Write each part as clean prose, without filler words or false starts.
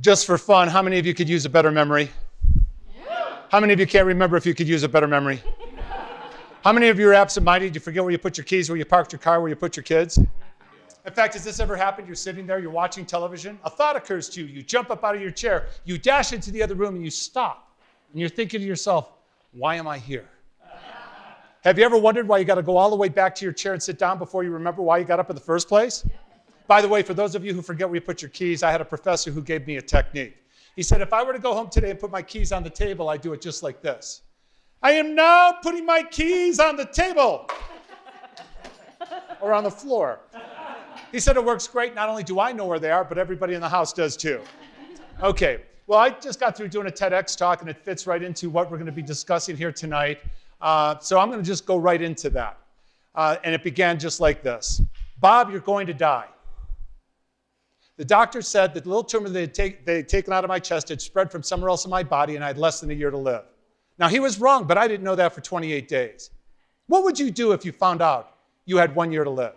Just for fun, how many of you could use a better memory? Yeah. How many of you can't remember if you could use a better memory? How many of you are absent-minded? You forget where you put your keys, where you parked your car, where you put your kids? In fact, has this ever happened? You're sitting there, you're watching television, a thought occurs to you, you jump up out of your chair, you dash into the other room, and you stop. And you're thinking to yourself, why am I here? Have you ever wondered why you got to go all the way back to your chair and sit down before you remember why you got up in the first place? By the way, for those of you who forget where you put your keys, I had a professor who gave me a technique. He said, if I were to go home today and put my keys on the table, I'd do it just like this. I am now putting my keys on the table or on the floor. He said it works great. Not only do I know where they are, but everybody in the house does too. Okay, well, I just got through doing a TEDx talk, and it fits right into what we're going to be discussing here tonight. So I'm going to just go right into that. And it began just like this. Bob, you're going to die. The doctor said that the little tumor they'd taken out of my chest had spread from somewhere else in my body, and I had less than a year to live. Now, he was wrong, but I didn't know that for 28 days. What would you do if you found out you had 1 year to live?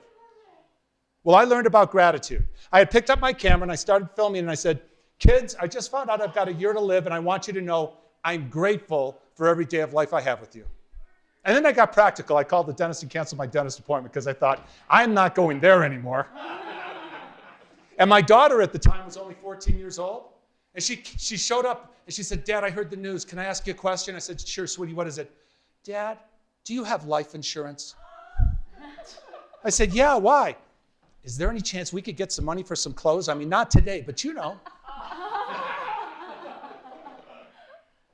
Well, I learned about gratitude. I had picked up my camera, and I started filming, and I said, kids, I just found out I've got a year to live, and I want you to know I'm grateful for every day of life I have with you. And then I got practical. I called the dentist and canceled my dentist appointment because I thought, I'm not going there anymore. And my daughter at the time was only 14 years old. And she showed up and she said, Dad, I heard the news. Can I ask you a question? I said, sure, sweetie, what is it? Dad, do you have life insurance? I said, yeah, why? Is there any chance we could get some money for some clothes? I mean, not today, but you know.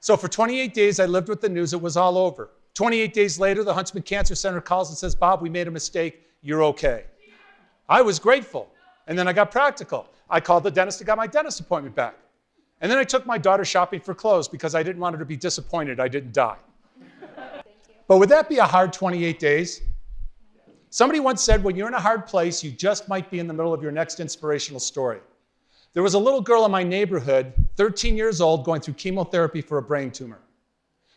So for 28 days, I lived with the news. It was all over. 28 days later, the Huntsman Cancer Center calls and says, Bob, we made a mistake. You're okay. I was grateful. And then I got practical. I called the dentist and got my dentist appointment back. And then I took my daughter shopping for clothes because I didn't want her to be disappointed I didn't die. But would that be a hard 28 days? Somebody once said, when you're in a hard place, you just might be in the middle of your next inspirational story. There was a little girl in my neighborhood, 13 years old, going through chemotherapy for a brain tumor.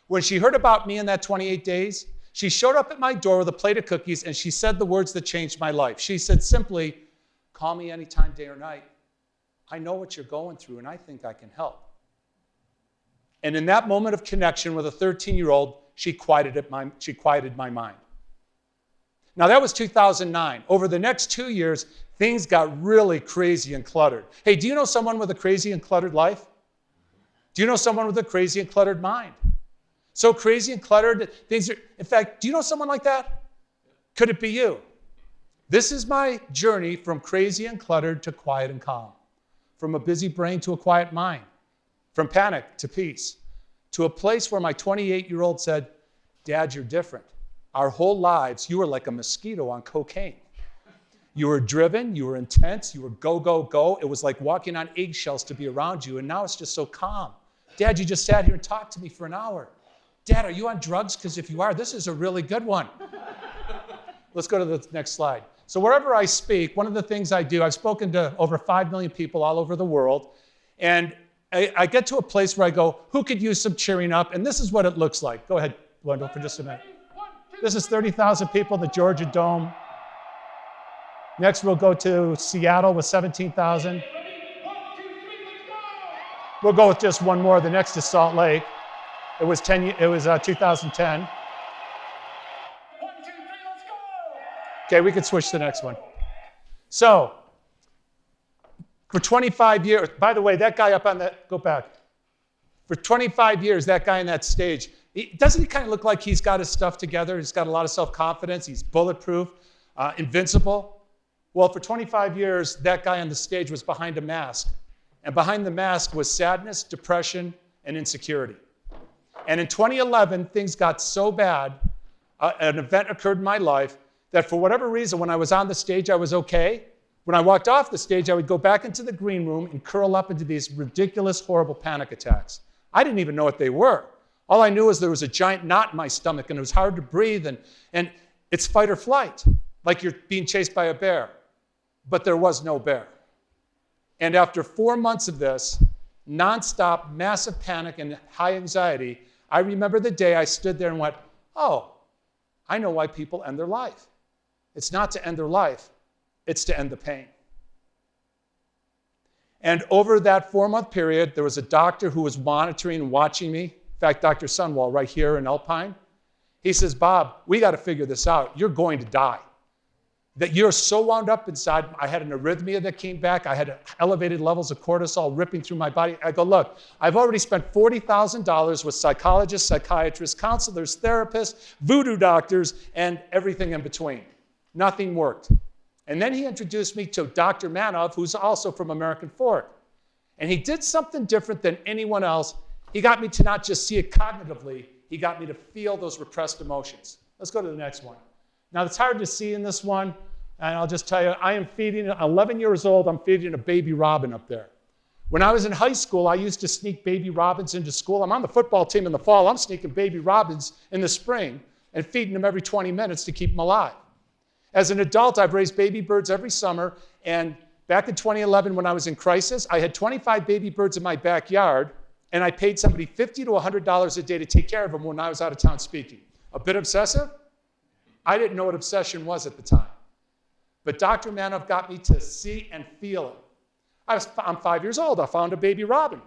When she heard about me in that 28 days, she showed up at my door with a plate of cookies, and she said the words that changed my life. She said simply, call me anytime, day or night. I know what you're going through, and I think I can help. And in that moment of connection with a 13-year-old, she quieted my mind. Now, that was 2009. Over the next 2 years, things got really crazy and cluttered. Hey, do you know someone with a crazy and cluttered life? Do you know someone with a crazy and cluttered mind? So crazy and cluttered that things are, in fact, do you know someone like that? Could it be you? This is my journey from crazy and cluttered to quiet and calm. From a busy brain to a quiet mind. From panic to peace. To a place where my 28-year-old said, Dad, you're different. Our whole lives, you were like a mosquito on cocaine. You were driven, you were intense, you were go, go, go. It was like walking on eggshells to be around you, and now it's just so calm. Dad, you just sat here and talked to me for an hour. Dad, are you on drugs? Because if you are, this is a really good one. Let's go to the next slide. So wherever I speak, one of the things I do, I've spoken to over 5 million people all over the world, and I get to a place where I go, who could use some cheering up? And this is what it looks like. Go ahead, Wendell, for just a minute. This is 30,000 people in the Georgia Dome. Next, we'll go to Seattle with 17,000. We'll go with just one more. The next is Salt Lake. It was 2010. Okay, we could switch to the next one. So, for 25 years, by the way, that guy up on that, go back. For 25 years, that guy on that stage, doesn't he kind of look like he's got his stuff together? He's got a lot of self-confidence. He's bulletproof, invincible. Well, for 25 years, that guy on the stage was behind a mask. And behind the mask was sadness, depression, and insecurity. And in 2011, things got so bad, an event occurred in my life that for whatever reason, when I was on the stage, I was okay. When I walked off the stage, I would go back into the green room and curl up into these ridiculous, horrible panic attacks. I didn't even know what they were. All I knew was there was a giant knot in my stomach, and it was hard to breathe, and it's fight or flight, like you're being chased by a bear. But there was no bear. And after 4 months of this, nonstop, massive panic and high anxiety, I remember the day I stood there and went, oh, I know why people end their life. It's not to end their life, it's to end the pain. And over that 4-month period, there was a doctor who was monitoring and watching me. In fact, Dr. Sunwall right here in Alpine. He says, Bob, we got to figure this out. You're going to die. That you're so wound up inside. I had an arrhythmia that came back. I had elevated levels of cortisol ripping through my body. I go, look, I've already spent $40,000 with psychologists, psychiatrists, counselors, therapists, voodoo doctors, and everything in between. Nothing worked. And then he introduced me to Dr. Manov, who's also from American Fork. And he did something different than anyone else. He got me to not just see it cognitively, he got me to feel those repressed emotions. Let's go to the next one. Now, it's hard to see in this one, and I'll just tell you, I am feeding, 11 years old, I'm feeding a baby robin up there. When I was in high school, I used to sneak baby robins into school. I'm on the football team in the fall. I'm sneaking baby robins in the spring and feeding them every 20 minutes to keep them alive. As an adult, I've raised baby birds every summer, and back in 2011 when I was in crisis, I had 25 baby birds in my backyard, and I paid somebody $50 to $100 a day to take care of them when I was out of town speaking. A bit obsessive? I didn't know what obsession was at the time. But Dr. Manov got me to see and feel it. I'm 5 years old. I found a baby robin.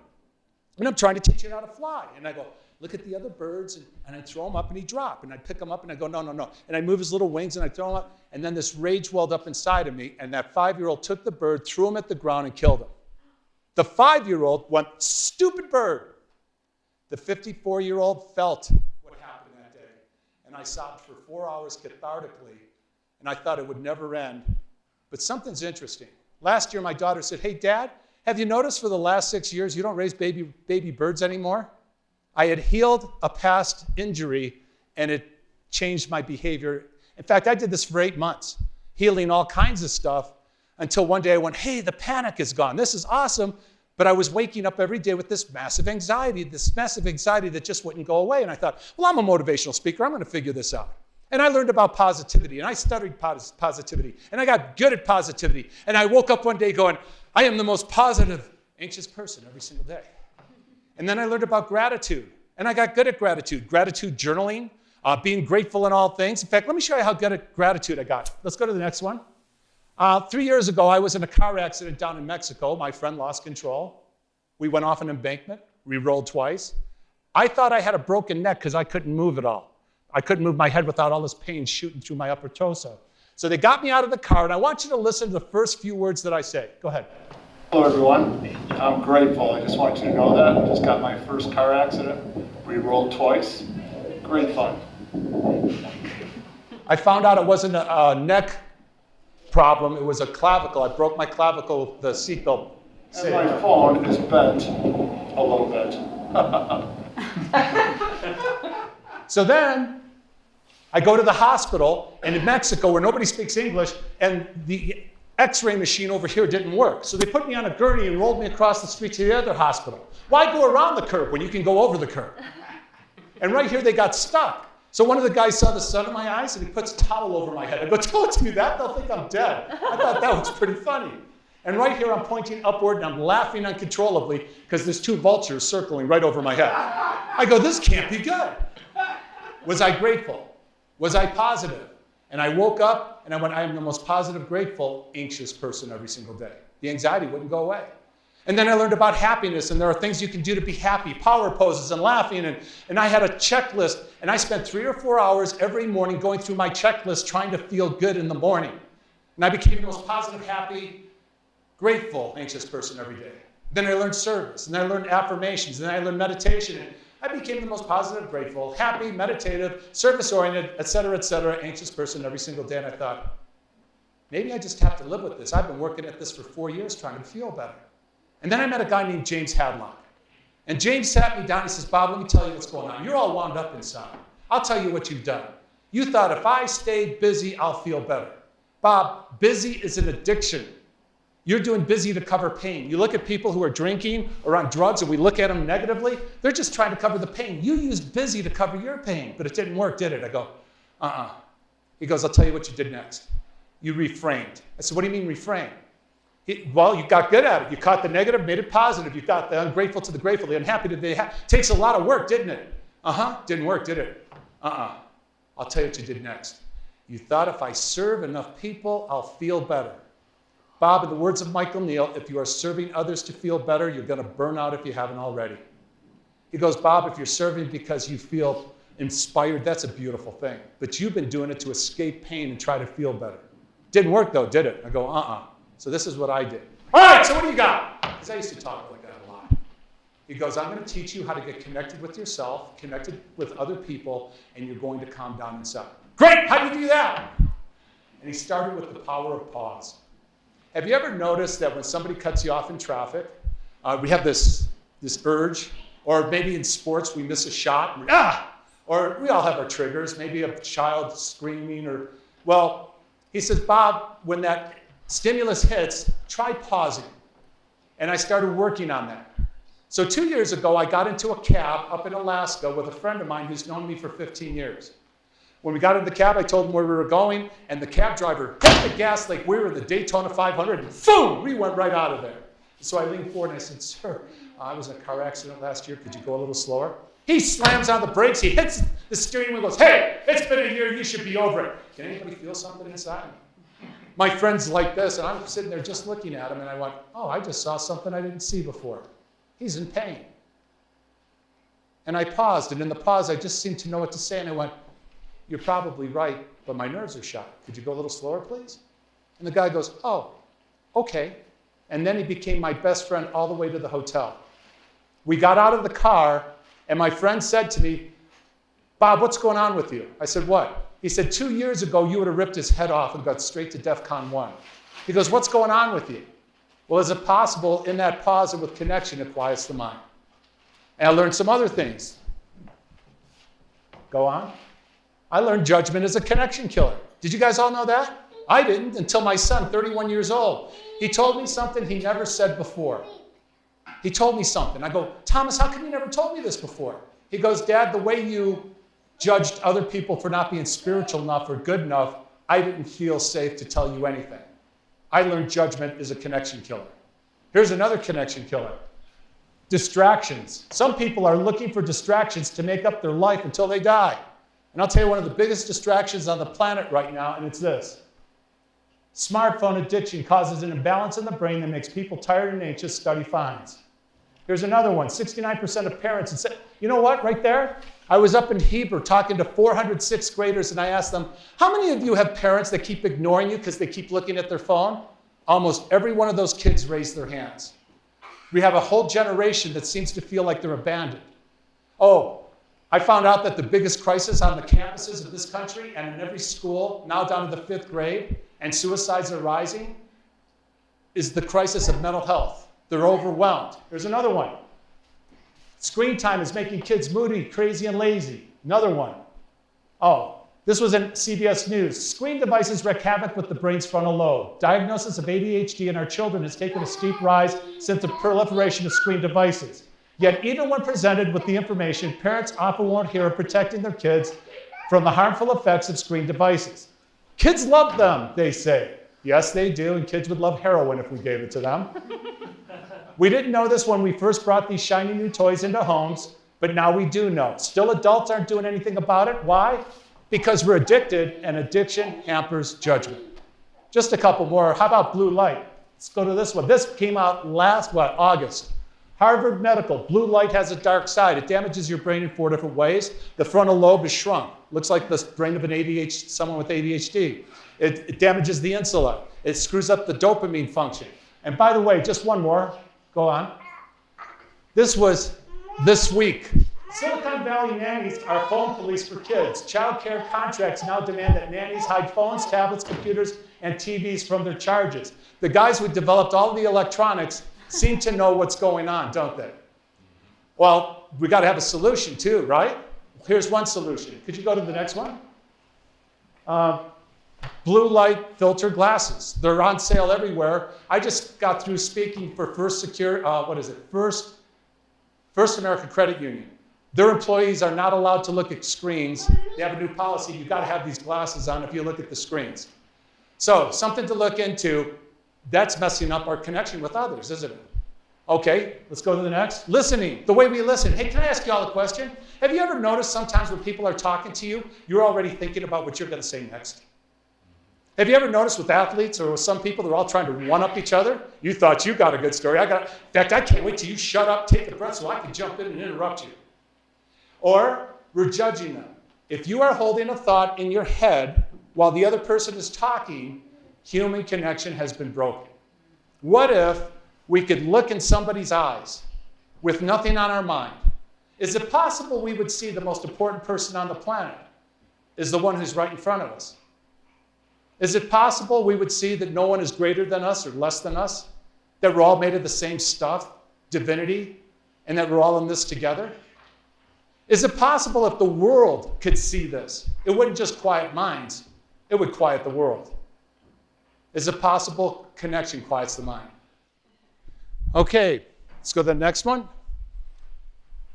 And I'm trying to teach it how to fly. And I go, look at the other birds. And I throw him up and he'd drop. And I'd pick him up and I go, no, no, no. And I'd move his little wings and I'd throw him up. And then this rage welled up inside of me. And that 5-year-old took the bird, threw him at the ground, and killed him. The 5-year-old went, stupid bird. The 54-year-old felt what happened that day. And I sobbed for 4 hours cathartically, and I thought it would never end. But something's interesting. Last year, my daughter said, hey, Dad, have you noticed for the last 6 years you don't raise baby birds anymore? I had healed a past injury, and it changed my behavior. In fact, I did this for 8 months, healing all kinds of stuff, until one day I went, hey, the panic is gone. This is awesome. But I was waking up every day with this massive anxiety that just wouldn't go away. And I thought, well, I'm a motivational speaker. I'm going to figure this out. And I learned about positivity, and I studied positivity, and I got good at positivity. And I woke up one day going, I am the most positive, anxious person every single day. And then I learned about gratitude, and I got good at gratitude. Gratitude journaling, being grateful in all things. In fact, let me show you how good at gratitude I got. Let's go to the next one. 3 years ago, I was in a car accident down in Mexico. My friend lost control. We went off an embankment. We rolled twice. I thought I had a broken neck because I couldn't move at all. I couldn't move my head without all this pain shooting through my upper torso. So they got me out of the car, and I want you to listen to the first few words that I say. Go ahead. Hello, everyone. I'm grateful. I just want you to know that. I just got my first car accident. We rolled twice. Great fun. I found out it wasn't a neck problem. It was a clavicle. I broke my clavicle with the seatbelt. And my phone is bent a little bit. So then I go to the hospital, and in Mexico, where nobody speaks English, and the X-ray machine over here didn't work. So they put me on a gurney and rolled me across the street to the other hospital. Why go around the curb when you can go over the curb? And right here, they got stuck. So one of the guys saw the sun in my eyes, and he puts a towel over my head. I go, don't do that. They'll think I'm dead. I thought that was pretty funny. And right here, I'm pointing upward, and I'm laughing uncontrollably because there's 2 vultures circling right over my head. I go, this can't be good. Was I grateful? Was I positive? And I woke up, and I went, I am the most positive, grateful, anxious person every single day. The anxiety wouldn't go away. And then I learned about happiness, and there are things you can do to be happy, power poses and laughing, and I had a checklist, and I spent 3 or 4 hours every morning going through my checklist trying to feel good in the morning. And I became the most positive, happy, grateful, anxious person every day. Then I learned service, and then I learned affirmations, and then I learned meditation, and I became the most positive, grateful, happy, meditative, service-oriented, et cetera, anxious person every single day, and I thought, maybe I just have to live with this. I've been working at this for 4 years trying to feel better. And then I met a guy named James Hadlock. And James sat me down and he says, Bob, let me tell you what's going on. You're all wound up inside. I'll tell you what you've done. You thought if I stay busy, I'll feel better. Bob, busy is an addiction. You're doing busy to cover pain. You look at people who are drinking or on drugs and we look at them negatively, they're just trying to cover the pain. You used busy to cover your pain, but it didn't work, did it? I go, He goes, I'll tell you what you did next. You reframed. I said, what do you mean reframe? Well, you got good at it. You caught the negative, made it positive. You got the ungrateful to the grateful, the unhappy to the happy. Takes a lot of work, didn't it? Didn't work, did it? I'll tell you what you did next. You thought if I serve enough people, I'll feel better. Bob, in the words of Michael Neal, if you are serving others to feel better, you're going to burn out if you haven't already. He goes, Bob, if you're serving because you feel inspired, that's a beautiful thing. But you've been doing it to escape pain and try to feel better. Didn't work though, did it? I go, So this is what I did. All right, so what do you got? Because I used to talk like that a lot. He goes, I'm going to teach you how to get connected with yourself, connected with other people, and you're going to calm down inside. Great, how do you do that? And he started with the power of pause. Have you ever noticed that when somebody cuts you off in traffic, we have this urge, or maybe in sports we miss a shot, and or we all have our triggers, maybe a child screaming, he says, Bob, when that stimulus hits, try pausing. And I started working on that. So 2 years ago, I got into a cab up in Alaska with a friend of mine who's known me for 15 years. When we got into the cab, I told him where we were going, and the cab driver hit the gas like we were in the Daytona 500, and boom, we went right out of there. So I leaned forward and I said, sir, I was in a car accident last year. Could you go a little slower? He slams on the brakes. He hits the steering wheel and goes, hey, it's been a year. You should be over it. Can anybody feel something inside? My friend's like this, and I'm sitting there just looking at him, and I went, I just saw something I didn't see before. He's in pain. And I paused, and in the pause, I just seemed to know what to say, and I went, you're probably right, but my nerves are shot. Could you go a little slower, please? And the guy goes, okay. And then he became my best friend all the way to the hotel. We got out of the car, and my friend said to me, Bob, what's going on with you? I said, what? He said, 2 years ago, you would have ripped his head off and got straight to DEFCON 1. He goes, what's going on with you? Well, is it possible in that pause and with connection, it quiets the mind? And I learned some other things. Go on. I learned judgment is a connection killer. Did you guys all know that? I didn't until my son, 31 years old. He told me something he never said before. He told me something. I go, Thomas, how come you never told me this before? He goes, Dad, the way you judged other people for not being spiritual enough or good enough, I didn't feel safe to tell you anything. I learned judgment is a connection killer. Here's another connection killer. Distractions. Some people are looking for distractions to make up their life until they die. And I'll tell you one of the biggest distractions on the planet right now, and it's this. Smartphone addiction causes an imbalance in the brain that makes people tired and anxious, study finds. Here's another one. 69% of parents and say, you know what, right there? I was up in Heber talking to 400 sixth graders, and I asked them, how many of you have parents that keep ignoring you because they keep looking at their phone? Almost every one of those kids raised their hands. We have a whole generation that seems to feel like they're abandoned. I found out that the biggest crisis on the campuses of this country and in every school, now down to the 5th grade, and suicides are rising, is the crisis of mental health. They're overwhelmed. Here's another one. Screen time is making kids moody, crazy, and lazy. Another one. This was in CBS News. Screen devices wreak havoc with the brain's frontal lobe. Diagnosis of ADHD in our children has taken a steep rise since the proliferation of screen devices. Yet even when presented with the information, parents often won't hear of protecting their kids from the harmful effects of screen devices. Kids love them, they say. Yes, they do, and kids would love heroin if we gave it to them. We didn't know this when we first brought these shiny new toys into homes, but now we do know. Still, adults aren't doing anything about it. Why? Because we're addicted, and addiction hampers judgment. Just a couple more. How about blue light? Let's go to this one. This came out August. Harvard Medical, blue light has a dark side. It damages your brain in 4 different ways. The frontal lobe is shrunk. Looks like the brain of someone with ADHD. It damages the insula. It screws up the dopamine function. And by the way, just one more. Go on. This was this week. Silicon Valley nannies are phone police for kids. Child care contracts now demand that nannies hide phones, tablets, computers, and TVs from their charges. The guys who developed all of the electronics seem to know what's going on, don't they? Well, we got to have a solution too, right? Here's one solution. Could you go to the next one? Blue light filter glasses. They're on sale everywhere. I just got through speaking for First American Credit Union. Their employees are not allowed to look at screens. They have a new policy. You've got to have these glasses on if you look at the screens. So something to look into. That's messing up our connection with others, isn't it? Okay, let's go to the next. Listening, the way we listen. Hey, can I ask you all a question? Have you ever noticed sometimes when people are talking to you, you're already thinking about what you're going to say next? Have you ever noticed with athletes or with some people, they're all trying to one-up each other? You thought you got a good story. In fact, I can't wait till you shut up, take a breath so I can jump in and interrupt you. Or we're judging them. If you are holding a thought in your head while the other person is talking, human connection has been broken. What if we could look in somebody's eyes with nothing on our mind? Is it possible we would see the most important person on the planet is the one who's right in front of us? Is it possible we would see that no one is greater than us or less than us? That we're all made of the same stuff, divinity, and that we're all in this together? Is it possible if the world could see this, it wouldn't just quiet minds, it would quiet the world? Is it possible connection quiets the mind? Okay, let's go to the next one.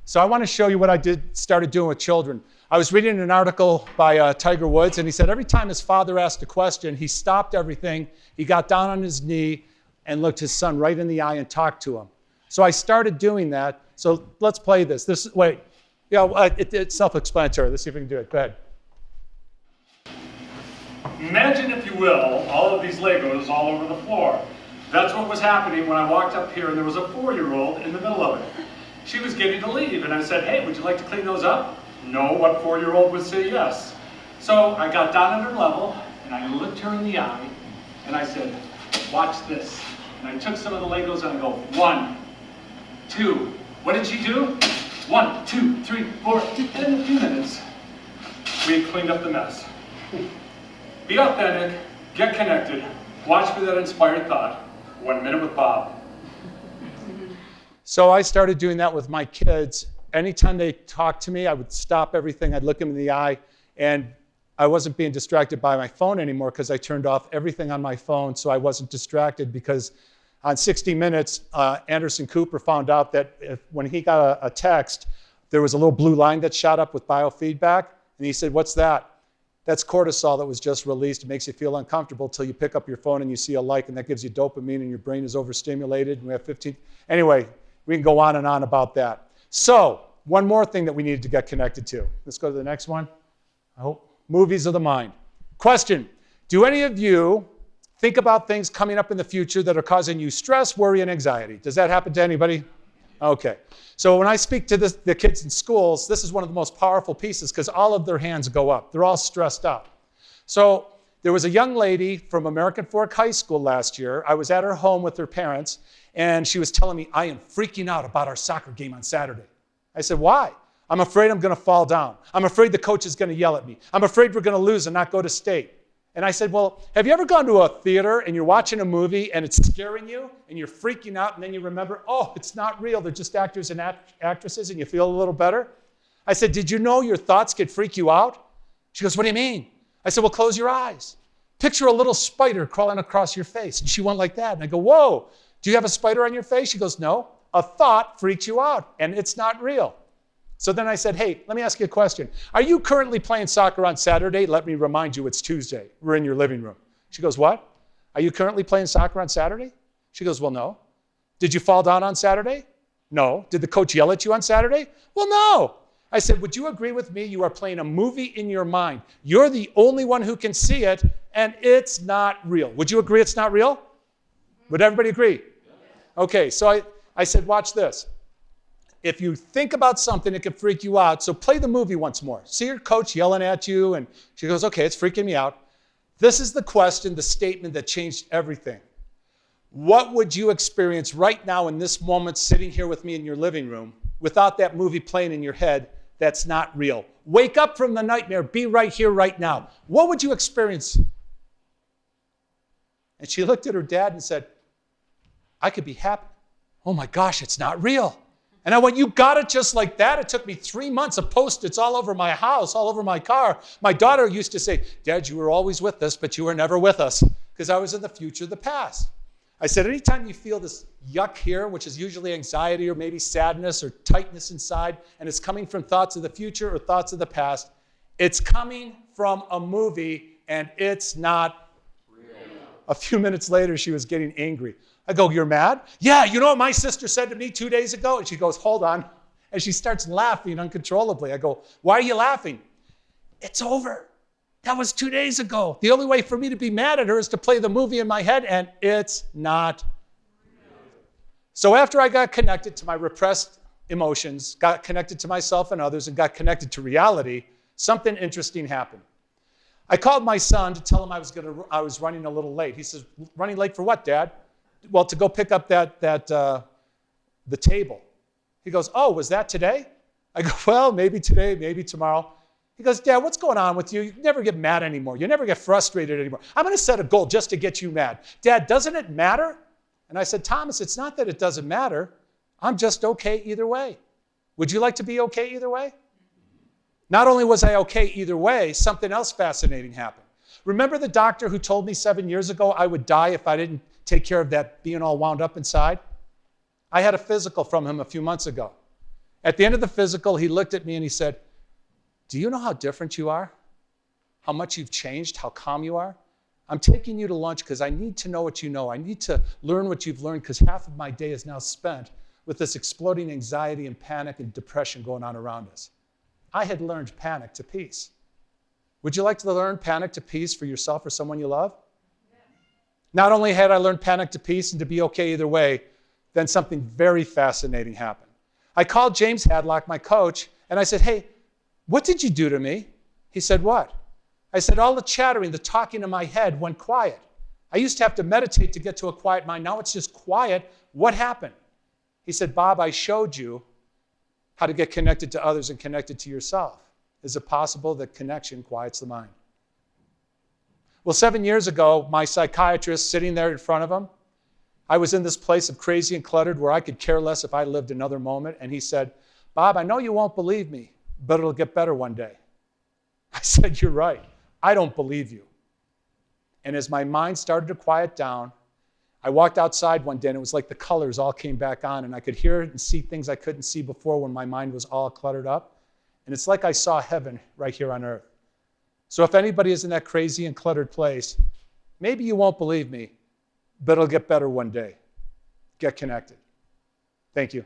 So I want to show you what I started doing with children. I was reading an article by Tiger Woods, and he said every time his father asked a question, he stopped everything, he got down on his knee, and looked his son right in the eye and talked to him. So I started doing that. So let's play this. It's self-explanatory. Let's see if we can do it. Go ahead. Imagine, if you will, all of these Legos all over the floor. That's what was happening when I walked up here and there was a 4-year-old in the middle of it. She was getting to leave, and I said, hey, would you like to clean those up? No, what 4-year-old would say yes? So I got down at her level, and I looked her in the eye, and I said, watch this. And I took some of the Legos, and I go, 1, 2. What did she do? 1, 2, 3, 4. And in a few minutes, we cleaned up the mess. Be authentic, get connected, watch for that inspired thought. 1 minute with Bob. So I started doing that with my kids. Anytime they talked to me, I would stop everything. I'd look them in the eye, and I wasn't being distracted by my phone anymore because I turned off everything on my phone so I wasn't distracted, because on 60 Minutes, Anderson Cooper found out that when he got a text, there was a little blue line that shot up with biofeedback, and he said, what's that? That's cortisol that was just released. It makes you feel uncomfortable until you pick up your phone and you see a like, and that gives you dopamine, and your brain is overstimulated. And we have 15. Anyway, we can go on and on about that. So, one more thing that we needed to get connected to. Let's go to the next one. Movies of the mind. Question: do any of you think about things coming up in the future that are causing you stress, worry, and anxiety? Does that happen to anybody? Okay. So when I speak to the kids in schools, this is one of the most powerful pieces because all of their hands go up. They're all stressed out. So there was a young lady from American Fork High School last year. I was at her home with her parents, and she was telling me, I am freaking out about our soccer game on Saturday. I said, why? I'm afraid I'm going to fall down. I'm afraid the coach is going to yell at me. I'm afraid we're going to lose and not go to state. And I said, well, have you ever gone to a theater and you're watching a movie and it's scaring you and you're freaking out, and then you remember, oh, it's not real. They're just actors and actresses, and you feel a little better? I said, did you know your thoughts could freak you out? She goes, what do you mean? I said, well, close your eyes. Picture a little spider crawling across your face. And she went like that. And I go, whoa, do you have a spider on your face? She goes, no. A thought freaks you out, and it's not real. So then I said, hey, let me ask you a question. Are you currently playing soccer on Saturday? Let me remind you, it's Tuesday. We're in your living room. She goes, what? Are you currently playing soccer on Saturday? She goes, well, no. Did you fall down on Saturday? No. Did the coach yell at you on Saturday? Well, no. I said, would you agree with me? You are playing a movie in your mind. You're the only one who can see it, and it's not real. Would you agree it's not real? Would everybody agree? Okay, so I said, watch this. If you think about something, it can freak you out. So play the movie once more. See your coach yelling at you, and she goes, okay, it's freaking me out. This is the question, the statement that changed everything. What would you experience right now in this moment, sitting here with me in your living room, without that movie playing in your head that's not real? Wake up from the nightmare. Be right here, right now. What would you experience? And she looked at her dad and said, I could be happy. Oh my gosh, it's not real. And I went, you got it just like that? It took me 3 months of Post-its all over my house, all over my car. My daughter used to say, Dad, you were always with us, but you were never with us, because I was in the future, the past. I said, anytime you feel this yuck here, which is usually anxiety or maybe sadness or tightness inside, and it's coming from thoughts of the future or thoughts of the past, it's coming from a movie, and it's not real. A few minutes later, she was getting angry. I go, you're mad? Yeah, you know what my sister said to me 2 days ago? And she goes, hold on. And she starts laughing uncontrollably. I go, why are you laughing? It's over. That was 2 days ago. The only way for me to be mad at her is to play the movie in my head, and it's not. So after I got connected to my repressed emotions, got connected to myself and others, and got connected to reality, something interesting happened. I called my son to tell him I was running a little late. He says, running late for what, Dad? Well, to go pick up the table. He goes, oh, was that today? I go, well, maybe today, maybe tomorrow. He goes, Dad, what's going on with you? You never get mad anymore. You never get frustrated anymore. I'm going to set a goal just to get you mad. Dad, doesn't it matter? And I said, Thomas, it's not that it doesn't matter. I'm just okay either way. Would you like to be okay either way? Not only was I okay either way, something else fascinating happened. Remember the doctor who told me 7 years ago I would die if I didn't take care of that being all wound up inside? I had a physical from him a few months ago. At the end of the physical, he looked at me and he said, do you know how different you are? How much you've changed, how calm you are? I'm taking you to lunch because I need to know what you know. I need to learn what you've learned because half of my day is now spent with this exploding anxiety and panic and depression going on around us. I had learned panic to peace. Would you like to learn panic to peace for yourself or someone you love? Yes. Not only had I learned panic to peace and to be okay either way, then something very fascinating happened. I called James Hadlock, my coach, and I said, hey, what did you do to me? He said, what? I said, all the chattering, the talking in my head went quiet. I used to have to meditate to get to a quiet mind. Now it's just quiet. What happened? He said, Bob, I showed you how to get connected to others and connected to yourself. Is it possible that connection quiets the mind? Well, 7 years ago, my psychiatrist sitting there in front of him, I was in this place of crazy and cluttered where I could care less if I lived another moment. And he said, Bob, I know you won't believe me, but it'll get better one day. I said, you're right. I don't believe you. And as my mind started to quiet down, I walked outside one day and it was like the colors all came back on and I could hear and see things I couldn't see before when my mind was all cluttered up. And it's like I saw heaven right here on earth. So if anybody is in that crazy and cluttered place, maybe you won't believe me, but it'll get better one day. Get connected. Thank you.